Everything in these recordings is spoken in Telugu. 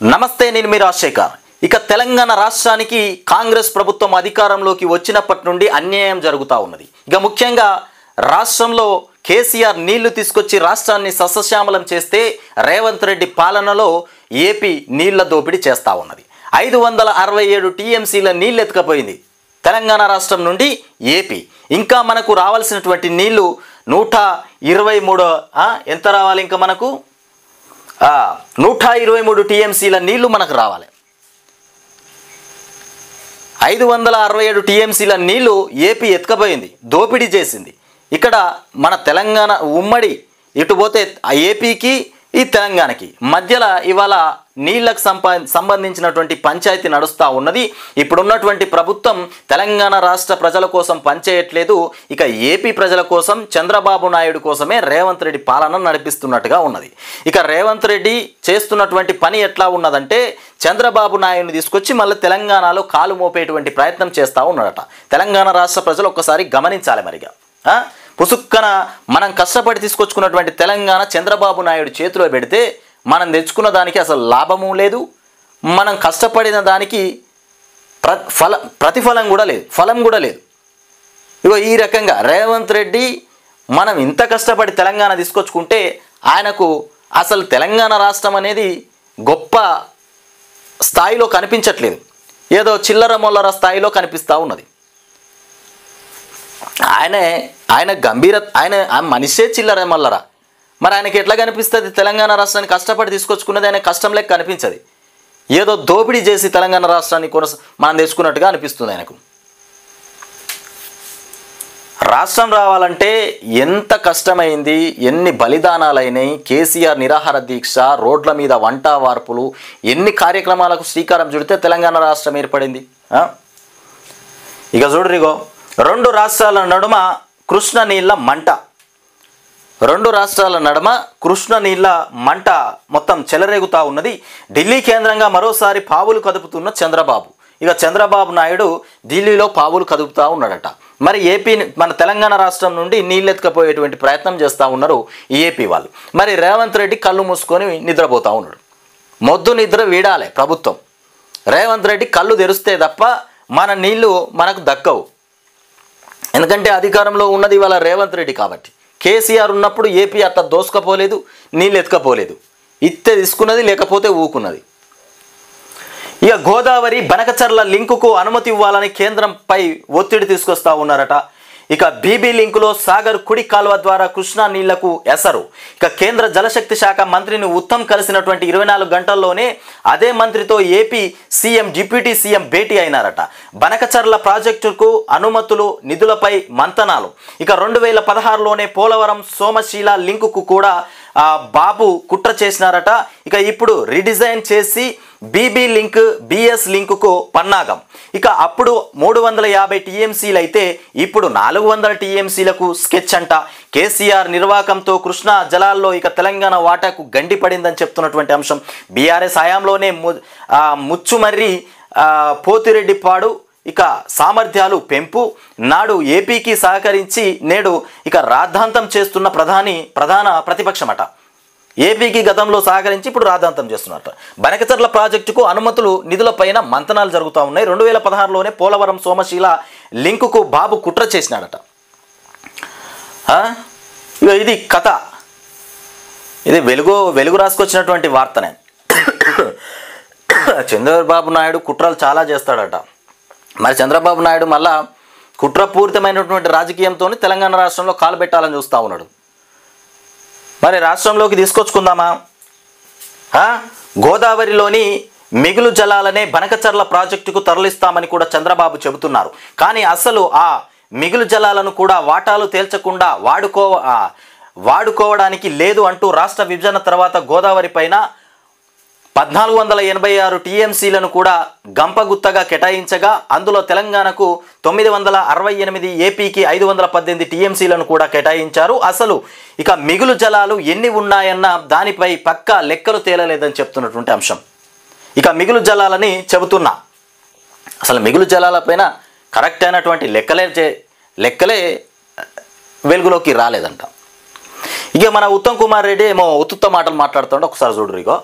నమస్తే, నేను మీ రాజశేఖర్. ఇక తెలంగాణ రాష్ట్రానికి కాంగ్రెస్ ప్రభుత్వం అధికారంలోకి వచ్చినప్పటి నుండి అన్యాయం జరుగుతూ ఉన్నది. ఇక ముఖ్యంగా రాష్ట్రంలో కేసీఆర్ నీళ్లు తీసుకొచ్చి రాష్ట్రాన్ని సస్యశ్యామలం చేస్తే రేవంత్ రెడ్డి పాలనలో ఏపీ నీళ్ల దోపిడీ చేస్తూ ఉన్నది. 567 టీఎంసీల నీళ్ళు ఎత్తుకపోయింది తెలంగాణ రాష్ట్రం నుండి ఏపీ. ఇంకా మనకు రావాల్సినటువంటి నీళ్లు 123 ఎంత రావాలి? ఇంకా మనకు 123 టీఎంసీల నీళ్లు మనకు రావాలి. 567 టీఎంసీల నీళ్లు ఏపీ ఎత్తుకపోయింది, దోపిడీ చేసింది. ఇక్కడ మన తెలంగాణ ఉమ్మడి ఇటు పోతే ఏపీకి ఈ తెలంగాణకి మధ్యలో ఇవాళ నీళ్లకు సంబంధించినటువంటి పంచాయతీ నడుస్తూ ఉన్నది. ఇప్పుడున్నటువంటి ప్రభుత్వం తెలంగాణ రాష్ట్ర ప్రజల కోసం పనిచేయట్లేదు, ఇక ఏపీ ప్రజల కోసం చంద్రబాబు నాయుడు కోసమే రేవంత్ రెడ్డి పాలన నడిపిస్తున్నట్టుగా ఉన్నది. ఇక రేవంత్ రెడ్డి చేస్తున్నటువంటి పని ఎట్లా ఉన్నదంటే చంద్రబాబు నాయుడిని తీసుకొచ్చి మళ్ళీ తెలంగాణలో కాలు మోపేటువంటి ప్రయత్నం చేస్తూ ఉన్నాడట. తెలంగాణ రాష్ట్ర ప్రజలు ఒక్కసారి గమనించాలి. మరిగా పుసుక్కన మనం కష్టపడి తీసుకొచ్చుకున్నటువంటి తెలంగాణ చంద్రబాబు నాయుడు చేతిలో పెడితే మనం తెచ్చుకున్న దానికి అసలు లాభము లేదు, మనం కష్టపడిన దానికి ప్రతిఫలం కూడా లేదు, ఫలం కూడా లేదు. ఇగో ఈ రకంగా రేవంత్ రెడ్డి మనం ఇంత కష్టపడి తెలంగాణ తీసుకొచ్చుకుంటే ఆయనకు అసలు తెలంగాణ రాష్ట్రం అనేది గొప్ప స్థాయిలో కనిపించట్లేదు, ఏదో చిల్లర మొల్లర స్థాయిలో కనిపిస్తూ ఉన్నది. ఆయన మనిషే చిల్లర మల్లరా. మరి ఆయనకి ఎట్లా కనిపిస్తుంది? తెలంగాణ రాష్ట్రాన్ని కష్టపడి తీసుకొచ్చుకున్నది ఆయన కష్టం లెక్క కనిపించదు, ఏదో దోపిడీ చేసి తెలంగాణ రాష్ట్రాన్ని మనం తెచ్చుకున్నట్టుగా అనిపిస్తుంది ఆయనకు. రాష్ట్రం రావాలంటే ఎంత కష్టమైంది, ఎన్ని బలిదానాలైనాయి, కేసీఆర్ నిరాహార దీక్ష, రోడ్ల మీద వంట వార్పులు, ఎన్ని కార్యక్రమాలకు శ్రీకారం చుడితే తెలంగాణ రాష్ట్రం ఏర్పడింది. ఇక చూడరిగో 2 రాష్ట్రాల నడుమ కృష్ణ నీళ్ళ మంట, 2 రాష్ట్రాల నడుమ కృష్ణ నీళ్ళ మంట మొత్తం చెలరేగుతూ ఉన్నది. ఢిల్లీ కేంద్రంగా మరోసారి పావులు కదుపుతున్న చంద్రబాబు. ఇక చంద్రబాబు నాయుడు ఢిల్లీలో పావులు కదుపుతూ ఉన్నాడట. మరి ఏపీ మన తెలంగాణ రాష్ట్రం నుండి నీళ్ళు ఎత్తుకపోయేటువంటి ప్రయత్నం చేస్తూ ఉన్నారు ఈ ఏపీ వాళ్ళు. మరి రేవంత్ రెడ్డి కళ్ళు మూసుకొని నిద్రపోతూ ఉన్నాడు. మొద్దు నిద్ర వీడాలి ప్రభుత్వం. రేవంత్ రెడ్డి కళ్ళు తెరిస్తే తప్ప మన నీళ్లు మనకు దక్కవు. ఎందుకంటే అధికారంలో ఉన్నది ఇవాళ రేవంత్ రెడ్డి కాబట్టి. కేసీఆర్ ఉన్నప్పుడు ఏపీ అట్లా దోసుకపోలేదు, నీళ్ళు ఎత్తుకపోలేదు, ఇత్తే తీసుకున్నది లేకపోతే ఊకున్నది. ఇక గోదావరి బనకచర్ల లింకుకు అనుమతి ఇవ్వాలని కేంద్రంపై ఒత్తిడి తీసుకొస్తా ఉన్నారట. ఇక బీబీ లింకులో సాగర్ కుడి కాలువ ద్వారా కృష్ణా నీళ్లకు ఎసరు. ఇక కేంద్ర జలశక్తి శాఖ మంత్రిని ఉత్తమ్ కలిసినటువంటి 24 గంటల్లోనే అదే మంత్రితో ఏపీ సీఎం డిప్యూటీ సీఎం భేటీ అయినారట. బనకచర్ల ప్రాజెక్టుకు అనుమతులు, నిధులపై మంతనాలు. ఇక 2016లోనే పోలవరం సోమశీల లింకుకు కూడా బాబు కుట్ర చేసినారట. ఇక ఇప్పుడు రీడిజైన్ చేసి బీబీ లింక్ బిఎస్ లింకుకు పన్నాగం. ఇక అప్పుడు 350 టీఎంసీలు అయితే ఇప్పుడు 400 టీఎంసీలకు స్కెచ్ అంట. కేసీఆర్ నిర్వాకంతో కృష్ణా జలాల్లో ఇక తెలంగాణ వాటాకు గండి పడిందని చెప్తున్నటువంటి అంశం. బీఆర్ఎస్ హయాంలోనే ముచ్చుమర్రి పోతిరెడ్డిపాడు ఇక సామర్థ్యాలు పెంపు, నాడు ఏపీకి సహకరించి నేడు ఇక రాద్ధాంతం చేస్తున్న ప్రధాన ప్రతిపక్షమట. ఏపీకి గతంలో సహకరించి ఇప్పుడు రాద్ధాంతం చేస్తున్నట్ట. బనకచర్ల ప్రాజెక్టుకు అనుమతులు, నిధులపైన మంతనాలు జరుగుతూ ఉన్నాయి. 2016లోనే పోలవరం సోమశీల లింకుకు బాబు కుట్ర చేసినాడట. ఇక ఇది కథ, ఇది వెలుగు రాసుకొచ్చినటువంటి వార్తనే. చంద్రబాబు నాయుడు కుట్రలు చాలా చేస్తాడట. మరి చంద్రబాబు నాయుడు మళ్ళా కుట్రపూరితమైనటువంటి రాజకీయంతో తెలంగాణ రాష్ట్రంలో కాలు పెట్టాలని చూస్తూ ఉన్నాడు. మరి రాష్ట్రంలోకి తీసుకొచ్చుకుందామా? గోదావరిలోని మిగులు జలాలనే బనకచర్ల ప్రాజెక్టుకు తరలిస్తామని కూడా చంద్రబాబు చెబుతున్నారు. కానీ అసలు ఆ మిగులు జలాలను కూడా వాటాలు తేల్చకుండా వాడుకోవడానికి లేదు అంటూ రాష్ట్ర విభజన తర్వాత గోదావరి పైన 1486 టీఎంసీలను కూడా గంపగుత్తగా కేటాయించగా అందులో తెలంగాణకు 968, ఏపీకి 518 టీఎంసీలను కూడా కేటాయించారు. అసలు ఇక మిగులు జలాలు ఎన్ని ఉన్నాయన్న దానిపై పక్కా లెక్కలు తేలలేదని చెప్తున్నటువంటి అంశం. ఇక మిగులు జలాలని చెబుతున్నా, అసలు మిగులు జలాలపైన కరెక్ట్ అయినటువంటి లెక్కలే వెలుగులోకి రాలేదంట. ఇక మన ఉత్తమ్ కుమార్ రెడ్డి ఏమో ఉత్తుత్త మాటలు మాట్లాడుతుంటే ఒకసారి చూడరు. ఇగో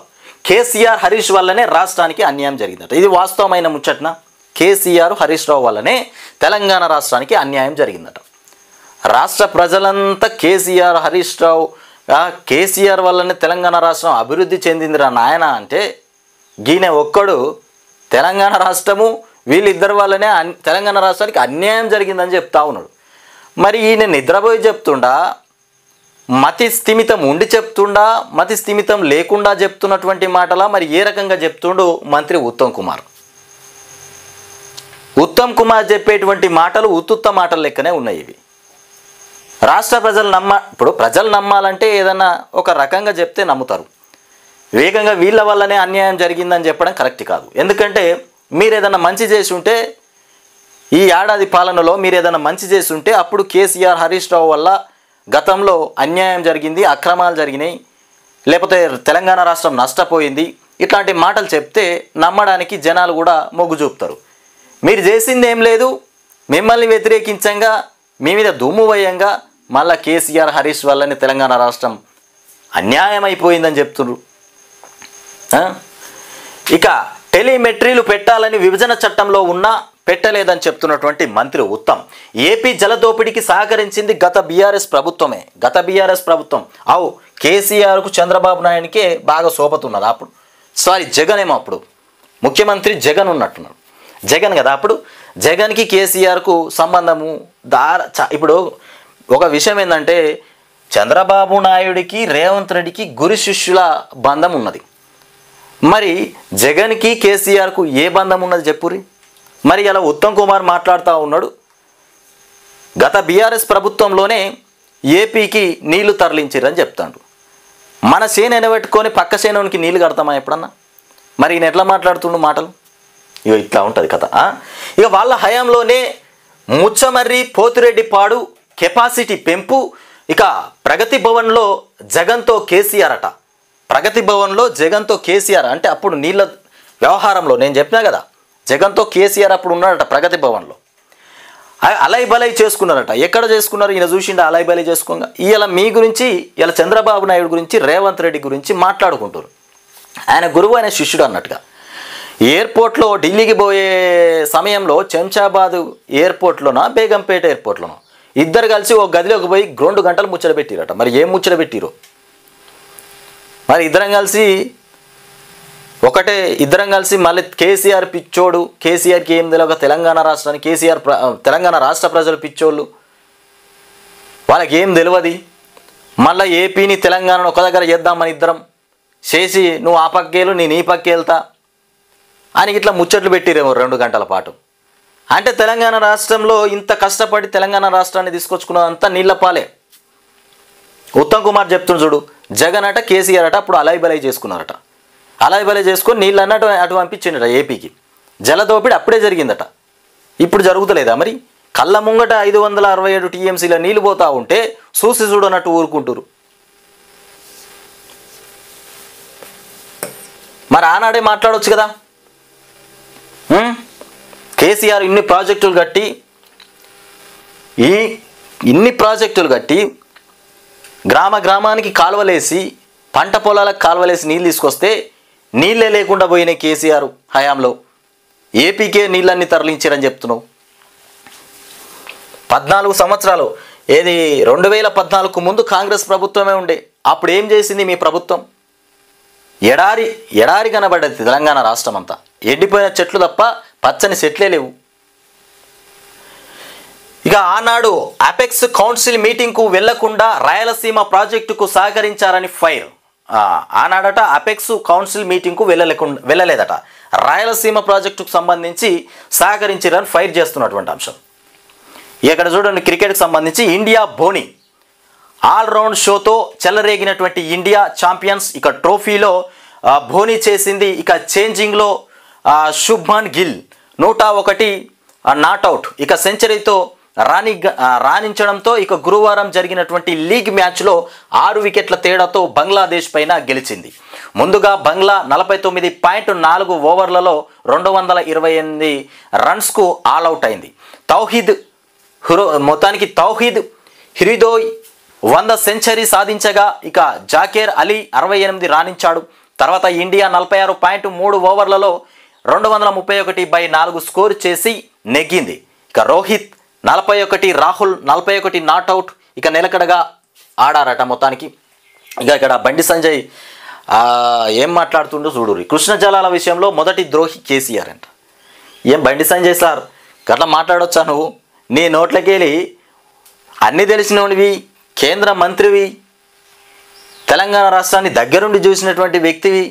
కేసీఆర్ హరీష్ వల్లనే రాష్ట్రానికి అన్యాయం జరిగిందట. ఇది వాస్తవమైన ముచ్చట్న. కేసీఆర్ హరీష్ రావు వల్లనే తెలంగాణ రాష్ట్రానికి అన్యాయం జరిగిందట. రాష్ట్ర ప్రజలంతా కేసీఆర్ హరీష్ రావు కేసీఆర్ వల్లనే తెలంగాణ రాష్ట్రం అభివృద్ధి చెందిందిరా నాయన అంటే గీనే ఒక్కడు తెలంగాణ రాష్ట్రము వీళ్ళిద్దరి వల్లనే తెలంగాణ రాష్ట్రానికి అన్యాయం జరిగిందని చెప్తా ఉన్నాడు. మరి ఈయన నిద్రపోయి చెప్తుండా, మతి స్థిమితం ఉండి చెప్తుండా, మతి స్థిమితం లేకుండా చెప్తున్నటువంటి మాటలా మరి ఏ రకంగా చెప్తుండు మంత్రి ఉత్తమ్ కుమార్? ఉత్తమ్ కుమార్ చెప్పేటువంటి మాటలు ఉత్తుత్త మాటల లెక్కనే ఉన్నాయి ఇవి. రాష్ట్ర ప్రజలు ఇప్పుడు ప్రజలు నమ్మాలంటే ఏదన్నా ఒక రకంగా చెప్తే నమ్ముతారు. వేగంగా వీళ్ళ వల్లనే అన్యాయం జరిగిందని చెప్పడం కరెక్ట్ కాదు. ఎందుకంటే మీరు ఏదైనా మంచి చేసి ఉంటే, ఈ ఏడాది పాలనలో మీరు ఏదైనా మంచి చేసి ఉంటే అప్పుడు కేసీఆర్ హరీష్ రావు వల్ల గతంలో అన్యాయం జరిగింది, అక్రమాలు జరిగినాయి, లేకపోతే తెలంగాణ రాష్ట్రం నష్టపోయింది, ఇట్లాంటి మాటలు చెప్తే నమ్మడానికి జనాలు కూడా మొగ్గు చూపుతారు. మీరు చేసింది ఏం లేదు, మిమ్మల్ని వ్యతిరేకించంగా మీ మీద దుమ్ము వేయంగా మళ్ళా కేసీఆర్ హరీష్ వల్లనే తెలంగాణ రాష్ట్రం అన్యాయం అయిపోయిందని చెప్తున్నారు. ఇక టెలిమెట్రీలు పెట్టాలని విభజన చట్టంలో ఉన్నా పెట్టలేదని చెప్తున్నటువంటి మంత్రి ఉత్తమ్, ఏపీ జలదోపిడికి సహకరించింది గత బీఆర్ఎస్ ప్రభుత్వమే. గత బీఆర్ఎస్ ప్రభుత్వం కేసీఆర్కు చంద్రబాబు నాయుడికే బాగా సోపతున్నది. అప్పుడు జగన్ ఏమో అప్పుడు ముఖ్యమంత్రి జగన్ ఉన్నట్టున్నాడు. జగన్ కదా అప్పుడు. జగన్కి కేసీఆర్కు సంబంధము ఇప్పుడు ఒక విషయం ఏంటంటే చంద్రబాబు నాయుడికి రేవంత్ రెడ్డికి గురు శిష్యుల బంధం ఉన్నది. మరి జగన్కి కేసీఆర్కు ఏ బంధం ఉన్నది చెప్పురి. మరి అలా ఉత్తమ్ కుమార్ మాట్లాడుతూ ఉన్నాడు, గత బీఆర్ఎస్ ప్రభుత్వంలోనే ఏపీకి నీళ్లు తరలించారని చెప్తాడు. మన చేను ఎనబెట్టుకొని పక్క చేనునికి నీళ్లు కడతామా ఎప్పుడన్నా? మరి ఈయన ఎట్లా మాట్లాడుతుండు మాటలు? ఇక ఇట్లా ఉంటుంది కథ. ఇక వాళ్ళ హయాంలోనే ముచ్చమర్రి పోతిరెడ్డిపాడు కెపాసిటీ పెంపు, ఇక ప్రగతి భవన్లో జగన్తో కేసీఆర్ అట. ప్రగతి భవన్లో జగన్తో కేసీఆర్ అంటే అప్పుడు నీళ్ళ వ్యవహారంలో నేను చెప్పినా కదా, జగన్తో కేసీఆర్ అప్పుడు ఉన్నాడట ప్రగతి భవన్లో. అలై బలై చేసుకున్నారట. ఎక్కడ చేసుకున్నారు? ఈయన చూసిండ అలై బలై చేసుకోగా. ఇవాళ మీ గురించి, ఇలా చంద్రబాబు నాయుడు గురించి, రేవంత్ రెడ్డి గురించి మాట్లాడుకుంటారు. ఆయన గురువు, ఆయన శిష్యుడు అన్నట్టుగా. ఎయిర్పోర్ట్లో ఢిల్లీకి పోయే సమయంలో శంషాబాద్ ఎయిర్పోర్ట్లోనా బేగంపేట ఎయిర్పోర్ట్లోనో ఇద్దరు కలిసి ఒక గదిలోకి పోయి 2 గంటలు ముచ్చట పెట్టిరట. మరి ఏం ముచ్చట పెట్టిరో? మరి ఇద్దరం కలిసి మళ్ళీ కేసీఆర్ పిచ్చోడు, కేసీఆర్కి ఏం తెలియక తెలంగాణ రాష్ట్రానికి తెలంగాణ రాష్ట్ర ప్రజలు పిచ్చోళ్ళు, వాళ్ళకి ఏం తెలియదు. మళ్ళీ ఏపీని తెలంగాణను ఒక దగ్గర చేద్దామని ఇద్దరం చేసి నువ్వు ఆ పక్కేలు నేను ఈ పక్కే వెళ్తా అని ఇట్లా ముచ్చట్లు పెట్టిరేమో 2 గంటల పాటు. అంటే తెలంగాణ రాష్ట్రంలో ఇంత కష్టపడి తెలంగాణ రాష్ట్రాన్ని తీసుకొచ్చుకున్నదంతా నీళ్ల పాలే. ఉత్తమ్ కుమార్ చెప్తున్న చూడు, జగన్ అట కేసీఆర్ అట అప్పుడు అలై బలై చేసుకున్నారట. అలై బలై చేసుకొని నీళ్ళు అన్నట్టు అటు పంపించిండట ఏపీకి. జలదోపిడి అప్పుడే జరిగిందట, ఇప్పుడు జరుగుతలేదా? మరి కళ్ళ ముంగట 567 టీఎంసీల నీళ్ళు పోతా ఉంటే చూసి చూడనట్టు ఊరుకుంటారు. మరి ఆనాడే మాట్లాడవచ్చు కదా. కేసీఆర్ ఇన్ని ప్రాజెక్టులు కట్టి గ్రామానికి కాలువలేసి పంట పొలాలకు కాలువలేసి నీళ్ళు తీసుకొస్తే నీళ్ళే లేకుండా పోయిన కేసీఆర్ హయాంలో ఏపీకే నీళ్ళన్నీ తరలించారని చెప్తున్నావు. 14 సంవత్సరాలు, ఏది 2014కు ముందు కాంగ్రెస్ ప్రభుత్వమే ఉండే. అప్పుడు ఏం చేసింది మీ ప్రభుత్వం? ఎడారి కనబడ్డది తెలంగాణ రాష్ట్రం అంతా. ఎండిపోయిన చెట్లు తప్ప పచ్చని చెట్లే లేవు. ఇక ఆనాడు అపెక్స్ కౌన్సిల్ మీటింగ్కు వెళ్లకుండా రాయలసీమ ప్రాజెక్టుకు సహకరించారని ఫైర్. ఆనాడట అపెక్స్ కౌన్సిల్ మీటింగ్కు వెళ్ళలేదట, రాయలసీమ ప్రాజెక్టుకు సంబంధించి సహకరించారని ఫైర్ చేస్తున్నటువంటి అంశం. ఇక్కడ చూడండి, క్రికెట్కి సంబంధించి ఇండియా బోని ఆల్రౌండ్ షోతో చెలరేగినటువంటి ఇండియా ఛాంపియన్స్. ఇక ట్రోఫీలో బోని చేసింది. ఇక చేంజింగ్లో శుభ్మన్ గిల్ 101 నాట్అవుట్. ఇక సెంచరీతో రాణించడంతో ఇక గురువారం జరిగినటువంటి లీగ్ మ్యాచ్లో 6 వికెట్ల తేడాతో బంగ్లాదేశ్ పైన గెలిచింది. ముందుగా బంగ్లా 49.4 ఓవర్లలో 228 రన్స్కు ఆల్అవుట్ అయింది. తౌహీద్ హిరిదోయ్ 100 సెంచరీ సాధించగా ఇక జాకేర్ అలీ 68 రాణించాడు. తర్వాత ఇండియా 46.3 ఓవర్లలో 231/4 స్కోర్ చేసి నెగ్గింది. ఇక రోహిత్ 41, రాహుల్ 41 నాట్అవుట్ ఇక నిలకడగా ఆడారట మొత్తానికి. ఇక ఇక్కడ బండి సంజయ్ ఏం మాట్లాడుతుండో చూడుర్రి. కృష్ణ జలాల విషయంలో మొదటి ద్రోహి కేసీఆర్ అంట. ఏం బండి సంజయ్ సార్ గట్లా మాట్లాడొచ్చా నువ్వు? నీ నోట్లకెళ్ళి అన్నీ తెలిసినవి, కేంద్ర మంత్రివి, తెలంగాణ రాష్ట్రాన్ని దగ్గరుండి చూసినటువంటి వ్యక్తివి,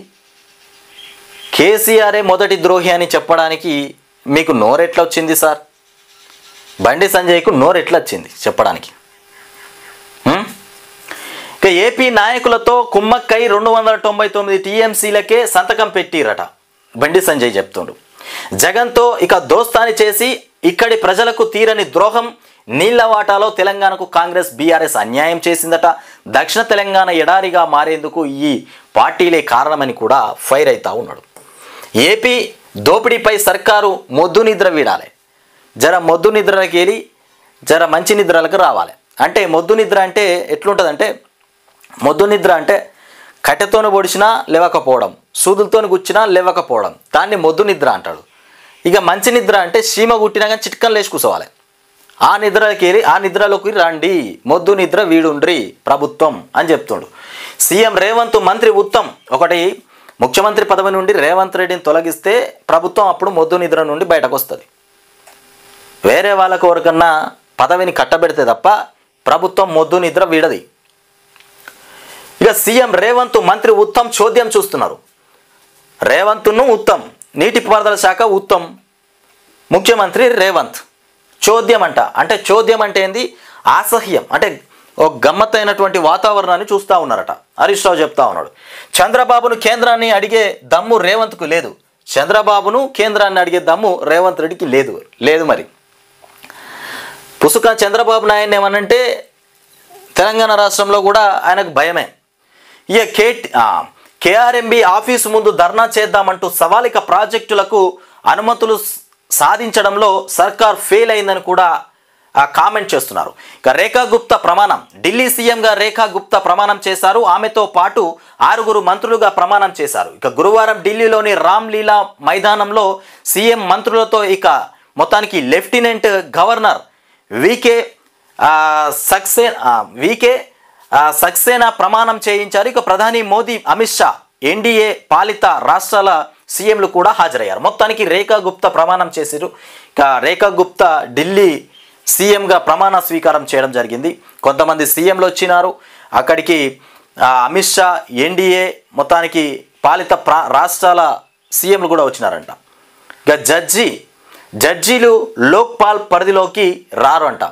కేసీఆరే మొదటి ద్రోహి అని చెప్పడానికి మీకు నోరెట్లా వచ్చింది సార్? బండి సంజయ్కు నోరెట్లా వచ్చింది చెప్పడానికి? ఇక ఏపీ నాయకులతో కుమ్మక్కై 299 టీఎంసీలకే సంతకం పెట్టిరట బండి సంజయ్ చెప్తుండు. జగన్తో ఇక దోస్తాని చేసి ఇక్కడి ప్రజలకు తీరని ద్రోహం, నీళ్ల వాటాలో తెలంగాణకు కాంగ్రెస్ బీఆర్ఎస్ అన్యాయం చేసిందట. దక్షిణ తెలంగాణ ఎడారిగా మారేందుకు ఈ పార్టీలే కారణమని కూడా ఫైర్ అవుతా ఉన్నాడు. ఏపీ దోపిడీపై సర్కారు మొద్దు నిద్ర వీడాలి. జర మొద్దు నిద్రలకి వెళ్ళి జర మంచి నిద్రలకు రావాలి. అంటే మొద్దు నిద్ర అంటే ఎట్లుంటుందంటే, మొద్దు నిద్ర అంటే కట్టెతోని పొడిచినా లేవకపోవడం, సూదులతోని గుచ్చినా లేవకపోవడం, దాన్ని మొద్దు నిద్ర అంటాడు. ఇక మంచి నిద్ర అంటే సీమ గుట్టినా కానీ చిట్కలు లేచి కూర్చోవాలి. ఆ నిద్రలోకి రండి, మొద్దు నిద్ర వీడుండ్రి ప్రభుత్వం అని చెప్తుండు. సీఎం రేవంత్ మంత్రి ఉత్తమ్ ఒకటి, ముఖ్యమంత్రి పదవి నుండి రేవంత్ రెడ్డిని తొలగిస్తే ప్రభుత్వం అప్పుడు మొద్దు నిద్ర నుండి బయటకు వస్తుంది. వేరే వాళ్ళకు ఎవరికన్నా పదవిని కట్టబెడితే తప్ప ప్రభుత్వం మొద్దు నిద్ర వీడది. ఇక సీఎం రేవంత్ మంత్రి ఉత్తమ్ చోద్యం చూస్తున్నారు. రేవంత్ను ఉత్తమ్, నీటిపారుదల శాఖ ఉత్తమ్, ముఖ్యమంత్రి రేవంత్ చోద్యం అంట. అంటే చోద్యం అంటే ఏంది? అసహ్యం, అంటే ఒక గమ్మత్తైనటువంటి వాతావరణాన్ని చూస్తూ ఉన్నారట. హరీష్ రావు చెప్తా ఉన్నాడు, చంద్రబాబును కేంద్రాన్ని అడిగే దమ్ము రేవంత్కు లేదు. చంద్రబాబును కేంద్రాన్ని అడిగే దమ్ము రేవంత్ రెడ్డికి లేదు. మరి పుసుక చంద్రబాబు నాయుడు ఏమనంటే తెలంగాణ రాష్ట్రంలో కూడా ఆయనకు భయమే. ఇక కేఆర్ఎంబి ఆఫీసు ముందు ధర్నా చేద్దామంటూ సవాలిక ప్రాజెక్టులకు అనుమతులు సాధించడంలో సర్కార్ ఫెయిల్ అయిందని కూడా కామెంట్ చేస్తున్నారు. ఇక రేఖా గుప్తా ప్రమాణం, ఢిల్లీ సీఎంగా రేఖా గుప్తా ప్రమాణం చేశారు. ఆమెతో పాటు 6 మంత్రులుగా ప్రమాణం చేశారు. ఇక గురువారం ఢిల్లీలోని రామ్లీలా మైదానంలో సీఎం మంత్రులతో ఇక మొత్తానికి లెఫ్టినెంట్ గవర్నర్ వికే సక్సేనా ప్రమాణం చేయించారు. ఇక ప్రధాని మోదీ, అమిత్ షా, ఎన్డీఏ పాలిత రాష్ట్రాల సీఎంలు కూడా హాజరయ్యారు. మొత్తానికి రేఖా గుప్తా ప్రమాణం చేశారు. ఇక రేఖా గుప్తా ఢిల్లీ సీఎంగా ప్రమాణ స్వీకారం చేయడం జరిగింది. కొంతమంది సీఎంలు వచ్చినారు అక్కడికి. అమిత్ షా, ఎన్డీఏ మొత్తానికి పాలిత రాష్ట్రాల సీఎంలు కూడా వచ్చినారంట. ఇక జడ్జీలు లోక్పాల్ పరిధిలోకి రారు అంట.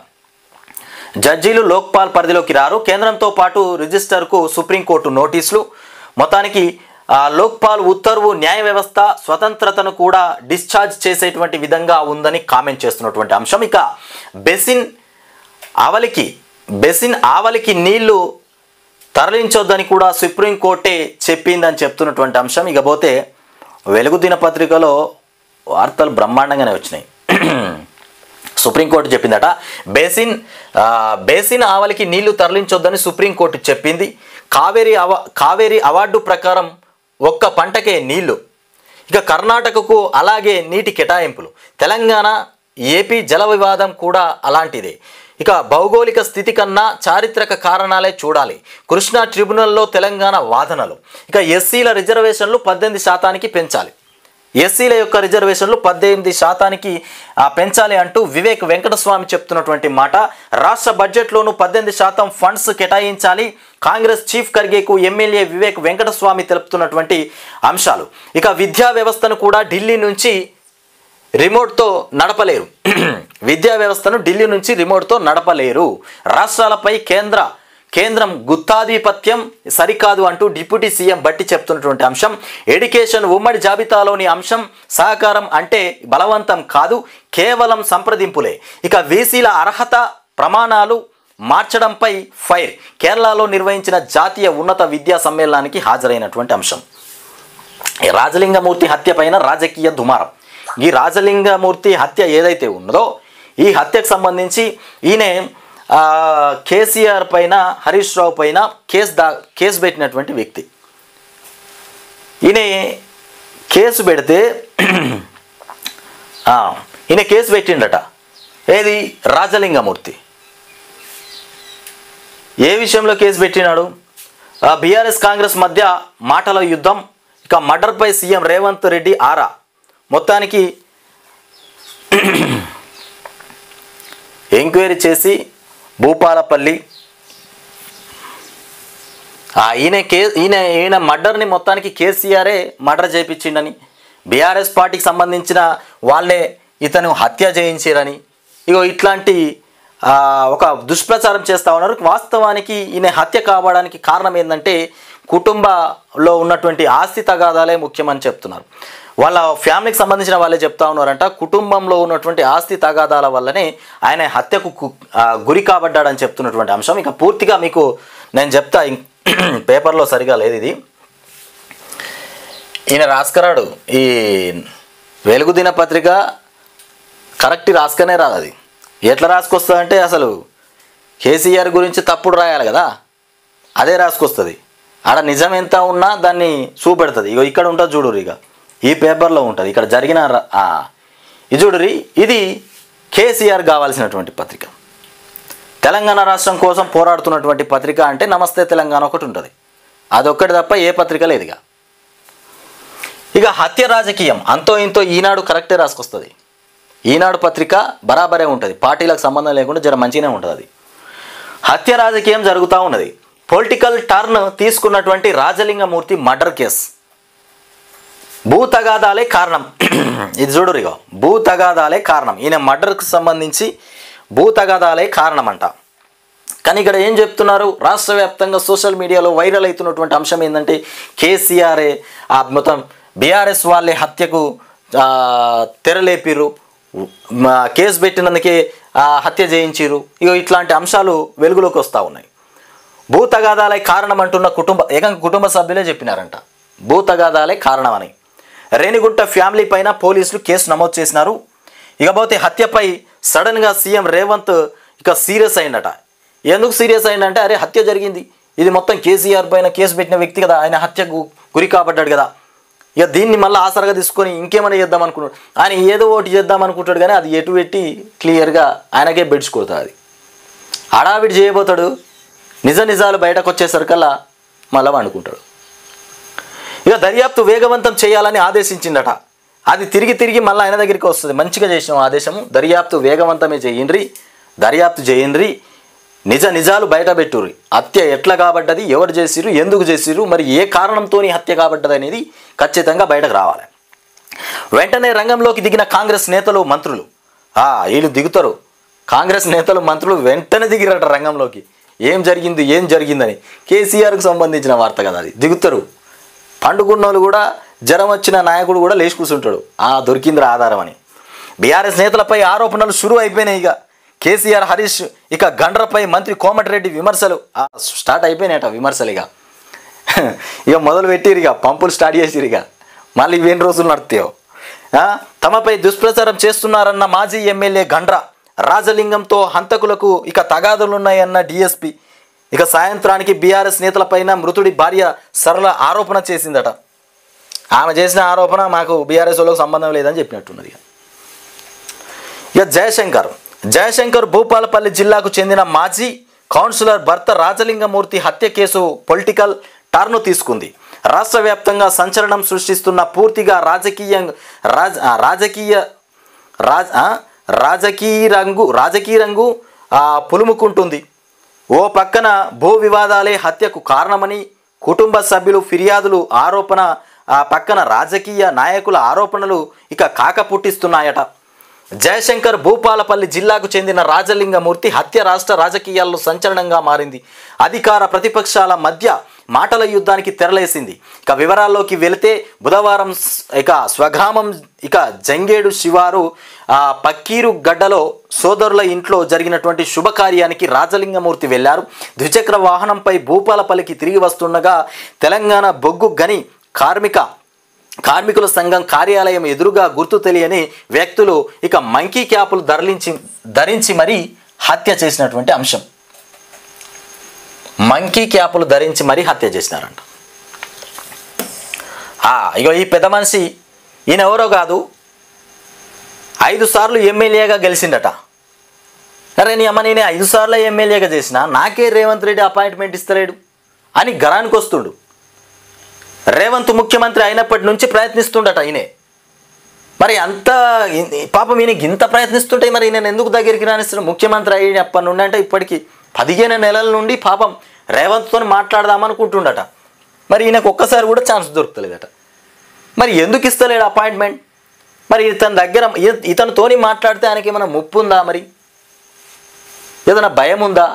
జడ్జీలు లోక్పాల్ పరిధిలోకి రారు. కేంద్రంతో పాటు రిజిస్టర్కు సుప్రీంకోర్టు నోటీసులు. మొత్తానికి లోక్పాల్ ఉత్తర్వు న్యాయ వ్యవస్థ స్వతంత్రతను కూడా డిశ్చార్జ్ చేసేటువంటి విధంగా ఉందని కామెంట్ చేస్తున్నటువంటి అంశం. ఇక బెసిన్ ఆవలికి నీళ్లు తరలించొద్దని కూడా సుప్రీంకోర్టే చెప్పిందని చెప్తున్నటువంటి అంశం. ఇక పోతే వెలుగు దినపత్రికలో వార్తలు బ్రహ్మాండంగానే వచ్చినాయి. సుప్రీంకోర్టు చెప్పిందట, బేసిన్ ఆవలికి నీళ్లు తరలించొద్దని సుప్రీంకోర్టు చెప్పింది. కావేరీ అవార్డు ప్రకారం ఒక్క పంటకే నీళ్లు. ఇక కర్ణాటకకు అలాగే నీటి కేటాయింపులు. తెలంగాణ ఏపీ జల వివాదం కూడా అలాంటిదే. ఇక భౌగోళిక స్థితి కన్నా చారిత్రక కారణాలే చూడాలి. కృష్ణా ట్రిబ్యునల్లో తెలంగాణ వాదనలు. ఇక ఎస్సీల రిజర్వేషన్లు 18% పెంచాలి. ఎస్సీల యొక్క రిజర్వేషన్లు 18% పెంచాలి అంటూ వివేక్ వెంకటస్వామి చెప్తున్నటువంటి మాట. రాష్ట్ర బడ్జెట్లోనూ 18% ఫండ్స్ కేటాయించాలి. కాంగ్రెస్ చీఫ్ ఖర్గేకు ఎమ్మెల్యే వివేక్ వెంకటస్వామి తెలుపుతున్నటువంటి అంశాలు. ఇక విద్యా వ్యవస్థను కూడా ఢిల్లీ నుంచి రిమోట్తో నడపలేరు. విద్యా వ్యవస్థను ఢిల్లీ నుంచి రిమోట్తో నడపలేరు. రాష్ట్రాలపై కేంద్రం గుత్తాధిపత్యం సరికాదు అంటూ డిప్యూటీ సీఎం బట్టి చెప్తున్నటువంటి అంశం. ఎడ్యుకేషన్ ఉమ్మడి జాబితాలోని అంశం. సహకారం అంటే బలవంతం కాదు, కేవలం సంప్రదింపులే. ఇక వీసీల అర్హత ప్రమాణాలు మార్చడంపై ఫైర్. కేరళలో నిర్వహించిన జాతీయ ఉన్నత విద్యా సమ్మేళనానికి హాజరైనటువంటి అంశం. రాజలింగమూర్తి హత్య పైన రాజకీయ దుమారం. ఈ రాజలింగమూర్తి హత్య ఏదైతే ఉన్నదో ఈ హత్యకు సంబంధించి ఈయన కేసీఆర్ పైన, హరీష్ రావు పైన కేసు పెట్టినటువంటి వ్యక్తి. ఈయన కేసు పెడితే ఈయన కేసు పెట్టిండట. ఏది? రాజలింగమూర్తి. ఏ విషయంలో కేసు పెట్టినాడు? బీఆర్ఎస్ కాంగ్రెస్ మధ్య మాటల యుద్ధం, ఇక మర్డర్పై సీఎం రేవంత్ రెడ్డి ఆరా. మొత్తానికి ఎంక్వైరీ చేసి భూపాలపల్లి ఈయన మర్డర్ని మొత్తానికి కేసీఆరే మర్డర్ చేయించిండని, బీఆర్ఎస్ పార్టీకి సంబంధించిన వాళ్ళే ఇతను హత్య చేయించారని, ఇట్లాంటి ఒక దుష్ప్రచారం చేస్తూ ఉన్నారు. వాస్తవానికి ఈయన హత్య కావడానికి కారణం ఏంటంటే కుటుంబంలో ఉన్నటువంటి ఆస్తి తగాదాలే ముఖ్యమని చెప్తున్నారు. వాళ్ళ ఫ్యామిలీకి సంబంధించిన వాళ్ళే చెప్తా ఉన్నారంట. కుటుంబంలో ఉన్నటువంటి ఆస్తి తగాదాల వల్లనే ఆయన హత్యకు గురి కాబడ్డాడని చెప్తున్నటువంటి అంశం. ఇక పూర్తిగా మీకు నేను చెప్తా, పేపర్లో సరిగా లేదు ఇది. ఈయన రాసుకరాడు, ఈ వెలుగు దినపత్రిక కరెక్ట్ రాసుకనే రాదు. అది ఎట్లా రాసుకొస్తుందంటే అసలు కేసీఆర్ గురించి తప్పుడు రాయాలి కదా, అదే రాసుకొస్తుంది. ఆడ నిజం ఎంత ఉన్నా దాన్ని చూపెడుతుంది. ఇక్కడ ఉంటుంది చూడుర్రి, ఇక ఈ పేపర్లో ఉంటుంది, ఇక్కడ జరిగిన ఇది చూడుర్రి. ఇది కేసీఆర్ కావాల్సినటువంటి పత్రిక. తెలంగాణ రాష్ట్రం కోసం పోరాడుతున్నటువంటి పత్రిక అంటే నమస్తే తెలంగాణ ఒకటి ఉంటుంది, అదొక్కటి తప్ప ఏ పత్రిక లేదుగా. ఇక హత్య రాజకీయం అంతో ఇంతో ఈనాడు కరెక్టే రాసుకొస్తుంది. ఈనాడు పత్రిక బరాబరే ఉంటుంది, పార్టీలకు సంబంధం లేకుండా జర మంచిగానే ఉంటుంది. అది హత్య రాజకీయం జరుగుతూ ఉన్నది. పొలిటికల్ టర్న్ తీసుకున్నటువంటి రాజలింగమూర్తి మర్డర్ కేసు, భూ తగాదాలే కారణం. ఇది చూడురిగా, భూ తగాదాలే కారణం. ఈయన మర్డర్కు సంబంధించి భూ తగాదాలే కారణం అంట. కానీ ఇక్కడ ఏం చెప్తున్నారు? రాష్ట్ర వ్యాప్తంగా సోషల్ మీడియాలో వైరల్ అవుతున్నటువంటి అంశం ఏంటంటే కేసీఆరే మొత్తం బీఆర్ఎస్ వాళ్ళే హత్యకు తెరలేపిరు, కేసు పెట్టినందుకే హత్య చేయించిరు. ఇట్లాంటి అంశాలు వెలుగులోకి వస్తూ ఉన్నాయి. భూ తగాదాలే కారణం అంటున్న కుటుంబ సభ్యులే చెప్పినారంట భూ తగాదాలే కారణమని. రేణిగుంట ఫ్యామిలీ పైన పోలీసులు కేసు నమోదు చేసినారు. ఇకపోతే హత్యపై సడన్గా సీఎం రేవంత్ సీరియస్ అయిందట. ఎందుకు సీరియస్ అయిందంటే అరే హత్య జరిగింది, ఇది మొత్తం కేసీఆర్ పైన కేసు పెట్టిన వ్యక్తి కదా, ఆయన హత్యకు గురి కాబడ్డాడు కదా, దీన్ని మళ్ళీ ఆసరగా తీసుకొని ఇంకేమైనా చేద్దాం అనుకున్నాడు. ఆయన ఏదో ఒకటి చేద్దాం అనుకుంటాడు కానీ అది ఎటు పెట్టి క్లియర్గా ఆయనకే బెడ్చుకోతుంది. అది హడావిడి చేయబోతాడు, నిజాలు బయటకు వచ్చేసరికల్లా మళ్ళీ అనుకుంటాడు. దర్యాప్తు వేగవంతం చేయాలని ఆదేశించిందట. అది తిరిగి మళ్ళీ ఆయన దగ్గరికి వస్తుంది. మంచిగా చేసిన ఆదేశము, దర్యాప్తు వేగవంతమే దర్యాప్తు చేయండి, నిజాలు బయట పెట్టుర్రి. హత్య ఎట్లా కాబడ్డది, ఎవరు చేసిరు, ఎందుకు చేసిరు, మరి ఏ కారణంతో హత్య కాబడ్డది అనేది ఖచ్చితంగా బయటకు రావాలి. వెంటనే రంగంలోకి దిగిన కాంగ్రెస్ నేతలు మంత్రులు, వీళ్ళు దిగుతారు. కాంగ్రెస్ నేతలు మంత్రులు వెంటనే దిగిరట రంగంలోకి. ఏం జరిగిందని కేసీఆర్కు సంబంధించిన వార్త కదా, అది దిగుతారు. పండుకున్నోళ్ళు కూడా, జ్వరం వచ్చిన నాయకుడు కూడా లేచి కూర్చుంటాడు, దొరికిందిరా ఆధారం అని. బీఆర్ఎస్ నేతలపై ఆరోపణలు షురు అయిపోయినాయి. కేసీఆర్, హరీష్, గండ్రపై మంత్రి కోమటిరెడ్డి విమర్శలు స్టార్ట్ అయిపోయినాయట. విమర్శలు మొదలు పెట్టిరు, పంపులు స్టార్ట్ చేసిరు. మళ్ళీ ఎన్ని రోజులు నడుతాయో. తమపై దుష్ప్రచారం చేస్తున్నారన్న మాజీ ఎమ్మెల్యే గండ్ర, రాజలింగంతో హంతకులకు తగాదులున్నాయన్న డిఎస్పీ. సాయంత్రానికి బీఆర్ఎస్ నేతలపైన మృతుడి భార్య సరళ ఆరోపణ చేసిందట. ఆమె చేసిన ఆరోపణ మాకు బీఆర్ఎస్ వాళ్ళకు సంబంధం లేదని చెప్పినట్టున్నది. జయశంకర్ భూపాలపల్లి జిల్లాకు చెందిన మాజీ కౌన్సిలర్ భర్త రాజలింగమూర్తి హత్య కేసు పొలిటికల్ టర్ను తీసుకుంది. రాష్ట్ర వ్యాప్తంగా సంచలనం సృష్టిస్తున్న పూర్తిగా రాజకీయ రంగు పులుముకుంటుంది. ఓ పక్కన భూ వివాదాలే హత్యకు కారణమని కుటుంబ సభ్యులు ఫిర్యాదులు, ఆరోపణ, పక్కన రాజకీయ నాయకుల ఆరోపణలు కాక పుట్టిస్తున్నాయట. జయశంకర్ భూపాలపల్లి జిల్లాకు చెందిన రాజలింగమూర్తి హత్య రాష్ట్ర రాజకీయాల్లో సంచలనంగా మారింది. అధికార ప్రతిపక్షాల మధ్య మాటల యుద్ధానికి తెరలేసింది. వివరాల్లోకి వెళితే బుధవారం స్వగ్రామం జంగేడు శివారు పక్కీరు గడ్డలో సోదరుల ఇంట్లో జరిగినటువంటి శుభకార్యానికి రాజలింగమూర్తి వెళ్లారు. ద్విచక్ర వాహనంపై భూపాలపల్లికి తిరిగి వస్తుండగా తెలంగాణ బొగ్గు గని కార్మికుల సంఘం కార్యాలయం ఎదురుగా గుర్తు తెలియని వ్యక్తులు మంకీ క్యాపులు ధరించి మరీ హత్య చేసినటువంటి అంశం. మంకీ క్యాపులు ధరించి మరీ హత్య చేసినారంట. ఇగో ఈ పెద్ద మనిషి ఈయన ఎవరో కాదు, 5 సార్లు ఎమ్మెల్యేగా గెలిచిండట. అరే నీ అమ్మ, నేనే 5 సార్లు ఎమ్మెల్యేగా చేసిన, నాకే రేవంత్ రెడ్డి అపాయింట్మెంట్ ఇస్తలేడు అని గరానికి వస్తుండు. రేవంత్ ముఖ్యమంత్రి అయినప్పటి నుంచి ప్రయత్నిస్తుండట ఈయనే. మరి అంత పాపం ఈయనకి ఇంత ప్రయత్నిస్తుంటే మరి ఈయన ఎందుకు దగ్గరికి రానిస్తున్నాడు? ముఖ్యమంత్రి అయినప్పటి నుండి అంటే ఇప్పటికి 15 నెలల నుండి పాపం రేవంత్తో మాట్లాడదామనుకుంటుండట. మరి ఈయనకు ఒక్కసారి కూడా ఛాన్స్ దొరుకుతలేదట. మరి ఎందుకు ఇస్తలేడు అపాయింట్మెంట్? మరి ఇతని దగ్గర ఇతనితోని మాట్లాడితే ఆయనకి ఏమైనా ముప్పు ఉందా? మరి ఏదైనా భయం ఉందా?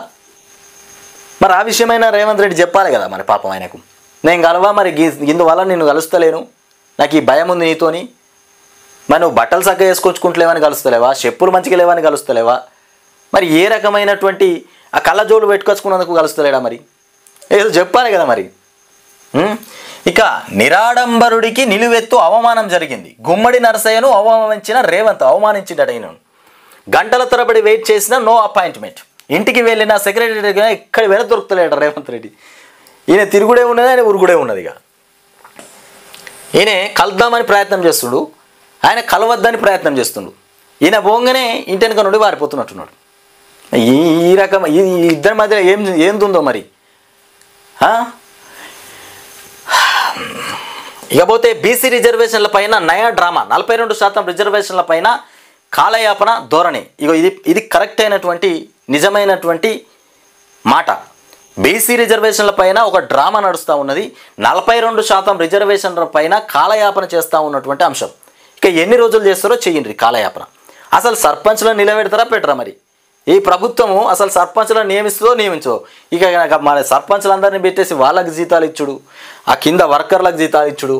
మరి ఆ విషయమైన రేవంత్ రెడ్డి చెప్పాలి కదా మరి పాపం ఆయనకు. నేను కలవా, మరి ఇందువల్ల నిన్ను కలుస్తలేను, నాకు ఈ భయం ఉంది నీతోని, మరి నువ్వు బట్టలు చక్కగా వేసుకొచ్చుకుంటలేవని కలుస్తలేవా, చెప్పులు మంచిగా లేవని కలుస్తలేవా, మరి ఏ రకమైనటువంటి ఆ కళ్ళజోలు పెట్టుకొచ్చుకున్నందుకు కలుస్తలేడా? మరి ఏదో చెప్పాలి కదా మరి. ఇక నిరాడంబరుడికి నిలువెత్తు అవమానం జరిగింది. గుమ్మడి నరసయ్యను అవమానించిండట ఈయనను. గంటల తరబడి వెయిట్ చేసినా నో అపాయింట్మెంట్. ఇంటికి వెళ్ళిన సెక్రటరీ ఇక్కడ వెన దొరుకుతలేట రేవంత్ రెడ్డి. ఈయన తిరుగుడే ఉన్నది, ఆయన ఉరుగుడే ఉన్నది. ఇక ఈయన కలుద్దామని ప్రయత్నం చేస్తుండు, ఆయన కలవద్దని ప్రయత్నం చేస్తుండు. ఈయన పోగానే ఇంటి వెనక నుండి వారిపోతున్నట్టున్నాడు. ఈ రకం ఈ ఇద్దరి మధ్య ఏందుందో మరి. ఇకపోతే బీసీ రిజర్వేషన్ల పైన నయా డ్రామా. 42% రిజర్వేషన్ల పైన కాలయాపన ధోరణి. ఇది కరెక్ట్ అయినటువంటి నిజమైనటువంటి మాట. బీసీ రిజర్వేషన్ల పైన ఒక డ్రామా నడుస్తూ ఉన్నది. 42% రిజర్వేషన్ల పైన కాలయాపన చేస్తూ ఉన్నటువంటి అంశం. ఇక ఎన్ని రోజులు చేస్తారో చెయ్యండి కాలయాపన. అసలు సర్పంచ్లను నిలబెడతారా పెట్టరా? మరి ఈ ప్రభుత్వము అసలు సర్పంచ్లను నియమించో. ఇక మన సర్పంచ్లందరినీ పెట్టేసి వాళ్ళకి జీతాలు ఇచ్చుడు, ఆ కింద వర్కర్లకు జీతాలు ఇచ్చుడు,